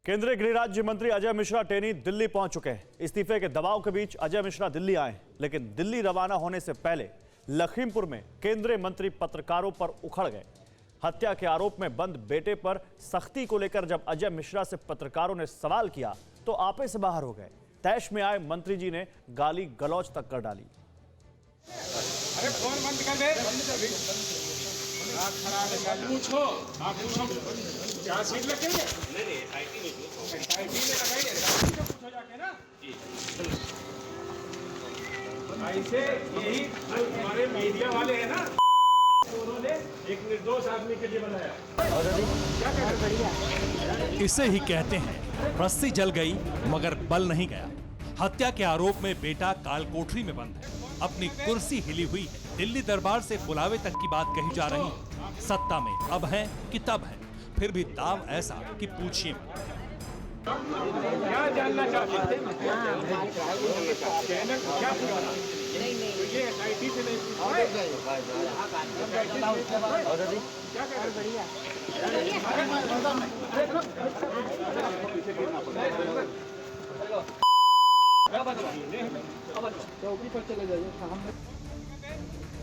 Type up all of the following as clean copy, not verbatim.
केंद्रीय गृह राज्य मंत्री अजय मिश्रा टेनी दिल्ली पहुंच चुके हैं। इस्तीफे के दबाव के बीच अजय मिश्रा दिल्ली आए, लेकिन दिल्ली रवाना होने से पहले लखीमपुर में केंद्रीय मंत्री पत्रकारों पर उखड़ गए। हत्या के आरोप में बंद बेटे पर सख्ती को लेकर जब अजय मिश्रा से पत्रकारों ने सवाल किया तो आपे से बाहर हो गए। तैश में आए मंत्री जी ने गाली गलौज तक कर डाली। अरे फोन बंद कर दे। पूछो, आप पूछो क्या सीट लगेंगे? नहीं आईटी में लगाइए, पूछो जाके ना। ऐसे यही हमारे मीडिया वाले हैं ना, उन्होंने एक निर्दोष आदमी के लिए बनाया। इसे ही कहते हैं रस्सी जल गई मगर बल नहीं गया। हत्या के आरोप में बेटा काल कोठरी में बंद है, अपनी कुर्सी हिली हुई है। दिल्ली दरबार से बुलावे तक की बात कही जा रही है। सत्ता में अब है कि तब है, फिर भी दाव ऐसा कि पूछिए। क्या जानना चाहते हैं? क्या पूछना? ये आईटी से नहीं क्या कर बढ़िया।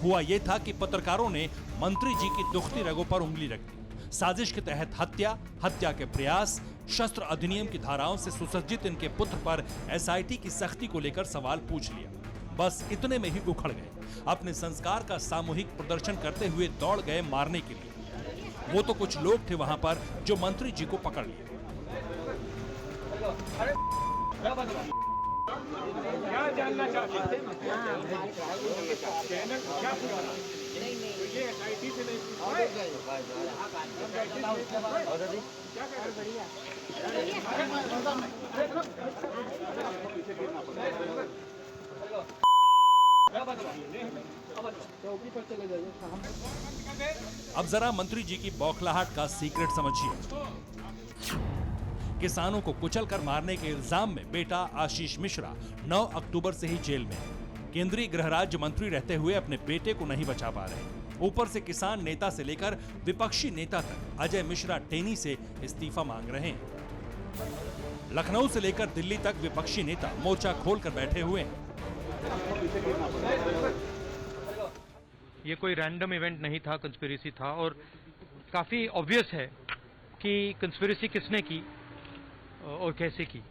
हुआ ये था कि पत्रकारों ने मंत्री जी की दुखती रगों पर उंगली रख दी। साजिश के तहत हत्या के प्रयास, शस्त्र अधिनियम की धाराओं से सुसज्जित इनके पुत्र पर एसआईटी की सख्ती को लेकर सवाल पूछ लिया। बस इतने में ही उखड़ गए। अपने संस्कार का सामूहिक प्रदर्शन करते हुए दौड़ गए मारने के लिए। वो तो कुछ लोग थे वहां पर जो मंत्री जी को पकड़ लिए। क्या जानना चाहते हैं? क्या पूछना? ये आईटी से नहीं क्या कर बढ़िया। अब जरा मंत्री जी की बौखलाहट का सीक्रेट समझिए। किसानों को कुचलकर मारने के इल्जाम में बेटा आशीष मिश्रा 9 अक्टूबर से ही जेल में है। केंद्रीय गृह राज्य मंत्री रहते हुए अपने बेटे को नहीं बचा पा रहे। ऊपर से किसान नेता से लेकर विपक्षी नेता तक अजय मिश्रा टेनी से इस्तीफा मांग रहे हैं। लखनऊ से लेकर दिल्ली तक विपक्षी नेता मोर्चा खोलकर बैठे हुए हैं। ये कोई रैंडम इवेंट नहीं था, कंस्पिरेसी था और काफी ऑब्वियस है कि कंस्पिरेसी किसने की और कैसे की।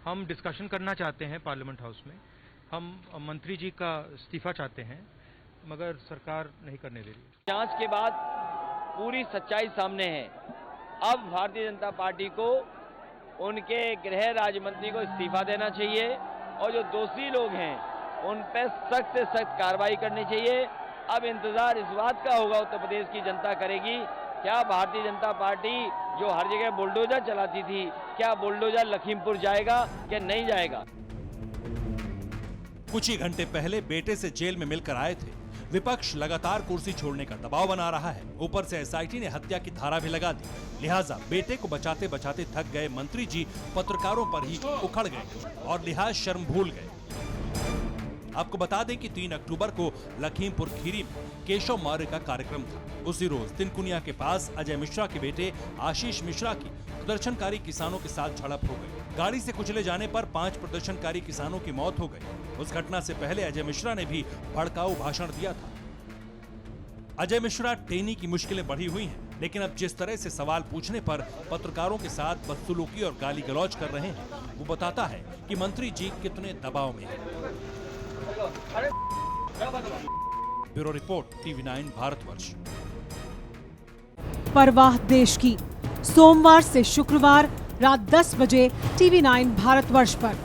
हम डिस्कशन करना चाहते हैं पार्लियामेंट हाउस में। हम मंत्री जी का इस्तीफा चाहते हैं मगर सरकार नहीं करने दे रही। जांच के बाद पूरी सच्चाई सामने है। अब भारतीय जनता पार्टी को उनके गृह राज्य मंत्री को इस्तीफा देना चाहिए और जो दोषी लोग हैं उन पर सख्त से सख्त कार्रवाई करनी चाहिए। अब इंतजार इस बात का होगा उत्तर प्रदेश की जनता करेगी, क्या भारतीय जनता पार्टी जो हर जगह बुलडोजर चलाती थी, क्या बुलडोजर लखीमपुर जाएगा क्या नहीं जाएगा। कुछ ही घंटे पहले बेटे से जेल में मिलकर आए थे। विपक्ष लगातार कुर्सी छोड़ने का दबाव बना रहा है। ऊपर से एसआईटी ने हत्या की धारा भी लगा दी। लिहाजा बेटे को बचाते बचाते थक गए मंत्री जी पत्रकारों पर ही उखड़ गए और लिहाज शर्म भूल गए। आपको बता दें कि 3 अक्टूबर को लखीमपुर खीरी में केशव मौर्य का कार्यक्रम था। उसी रोज तिनकुनिया के पास अजय मिश्रा के बेटे आशीष मिश्रा की प्रदर्शनकारी किसानों के साथ झड़प हो गई। गाड़ी से कुचले जाने पर 5 प्रदर्शनकारी किसानों की मौत हो गई। उस घटना से पहले अजय मिश्रा ने भी भड़काऊ भाषण दिया था। अजय मिश्रा टेनी की मुश्किलें बढ़ी हुई हैं, लेकिन अब जिस तरह से सवाल पूछने पर पत्रकारों के साथ बदसलूकी और गाली गलौज कर रहे हैं, वो बताता है कि मंत्री जी कितने दबाव में हैं। Bureau report TV9 Bharatvarsh. परवाह देश की, सोमवार से शुक्रवार रात 10 बजे TV9 भारतवर्ष पर।